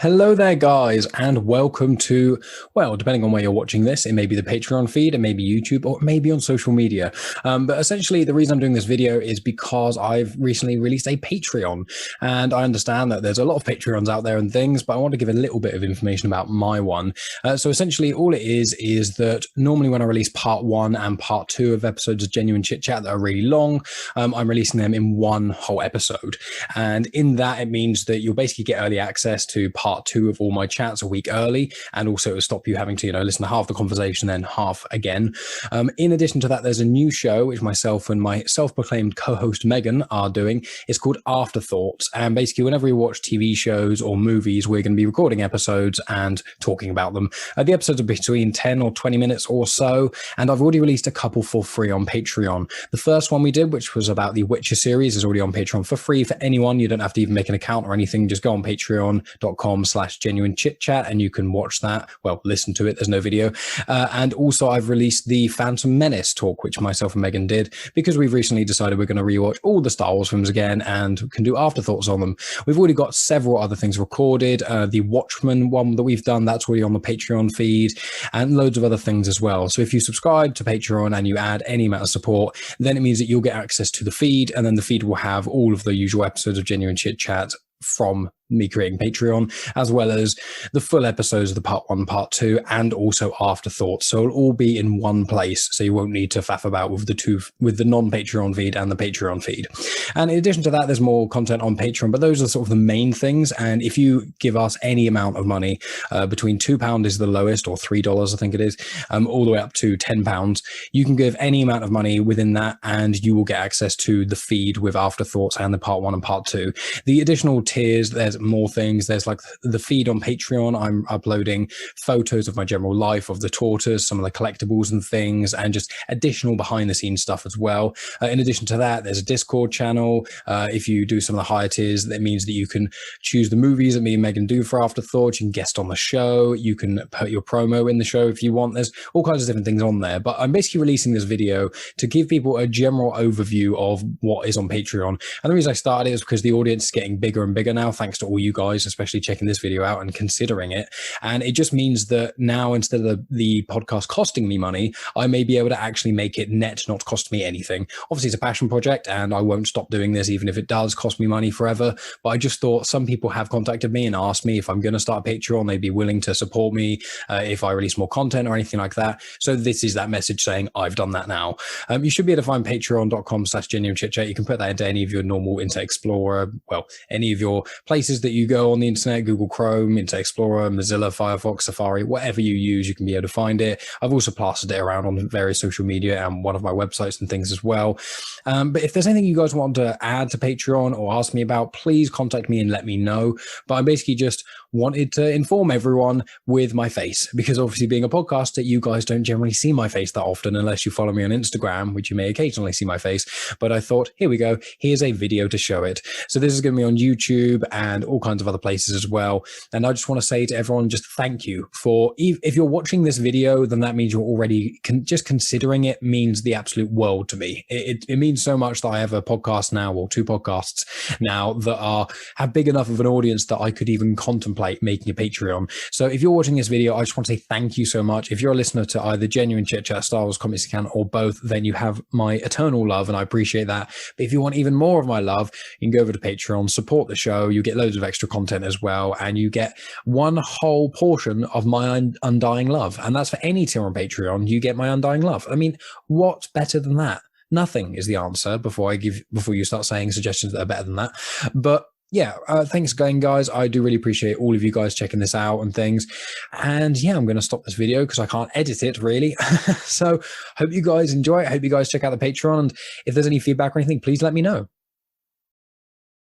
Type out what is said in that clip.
Hello there, guys, and welcome to, well, depending on where you're watching this, it may be the Patreon feed, it may be YouTube, or it may be on social media. But essentially, the reason I'm doing this video is because I've recently released a Patreon, and I understand that there's a lot of Patreons out there and things, but I want to give a little bit of information about my one. So essentially, all it is that normally when I release part 1 and part 2 of episodes of Genuine Chit-Chat that are really long, I'm releasing them in one whole episode. And in that, it means that you'll basically get early access to part 2 of all my chats a week early, and also it'll stop you having to listen to half the conversation then half again. In addition to that, there's a new show which myself and my self-proclaimed co-host Megan are doing. It's called Afterthoughts, and basically whenever you watch TV shows or movies, we're going to be recording episodes and talking about them. The episodes are between 10 or 20 minutes or so, and I've already released a couple for free on Patreon. The first one we did, which was about the Witcher series, is already on Patreon for free for anyone. You don't have to even make an account or anything. Just go on patreon.com/genuine chit-chat and you can watch that. Well, listen to it. There's no video. And also I've released the Phantom Menace talk, which myself and Megan did, because we've recently decided we're going to rewatch all the Star Wars films again and can do afterthoughts on them. We've already got several other things recorded. The Watchmen one that we've done, that's already on the Patreon feed, and loads of other things as well. So if you subscribe to Patreon and you add any amount of support, then it means that you'll get access to the feed, and then the feed will have all of the usual episodes of Genuine Chit-Chat from me creating Patreon, as well as the full episodes of the part 1, part 2, and also Afterthoughts. So it'll all be in one place, so you won't need to faff about with the non-Patreon feed and the Patreon feed. And in addition to that, there's more content on Patreon, but those are sort of the main things. And if you give us any amount of money, between £2 is the lowest, or $3 I think it is, all the way up to £10, you can give any amount of money within that, and you will get access to the feed with Afterthoughts and the part 1 and part 2. The additional tiers, there's more things. There's like the feed on Patreon. I'm uploading photos of my general life, of the tortoise, some of the collectibles and things, and just additional behind the scenes stuff as well. In addition to that, there's a Discord channel. If you do some of the higher tiers, that means that you can choose the movies that me and Megan do for Afterthoughts. You can guest on the show. You can put your promo in the show if you want. There's all kinds of different things on there, but I'm basically releasing this video to give people a general overview of what is on Patreon. And the reason I started it is because the audience is getting bigger and bigger now, thanks to all you guys, especially checking this video out and considering it. And it just means that now, instead of the podcast costing me money, I may be able to actually make it net not cost me anything. Obviously, it's a passion project, and I won't stop doing this even if it does cost me money forever. But I just thought, some people have contacted me and asked me if I'm going to start a Patreon, they'd be willing to support me if I release more content or anything like that. So this is that message saying I've done that now. You should be able to find patreon.com/genuine chit-chat. You can put that into any of your normal Internet Explorer, well, any of your places that you go on the internet, Google Chrome, Internet Explorer, Mozilla, Firefox, Safari, whatever you use, you can be able to find it. I've also plastered it around on various social media and one of my websites and things as well. But if there's anything you guys want to add to Patreon or ask me about, please contact me and let me know. But I basically just wanted to inform everyone with my face, because obviously, being a podcaster, you guys don't generally see my face that often unless you follow me on Instagram, which you may occasionally see my face. But I thought, here we go, here's a video to show it. So this is going to be on YouTube and all kinds of other places as well. And I just want to say to everyone, just thank you for, if you're watching this video, then that means you're already just considering it, means the absolute world to me. It means so much that I have a podcast now, or 2 podcasts now, that have big enough of an audience that I could even contemplate making a Patreon. So if you're watching this video, I just want to say thank you so much. If you're a listener to either Genuine Chit-Chat, Star Wars Comics Account, or both, then you have my eternal love, and I appreciate that. But if you want even more of my love, you can go over to Patreon, support the show. You get loads of extra content as well, and you get one whole portion of my undying love. And that's for any tier on Patreon. You get my undying love. I mean, what's better than that? Nothing is the answer before you start saying suggestions that are better than that. But yeah, thanks again, guys. I do really appreciate all of you guys checking this out and things. And yeah, I'm going to stop this video because I can't edit it really. So hope you guys enjoy it. I hope you guys check out the Patreon. And if there's any feedback or anything, please let me know.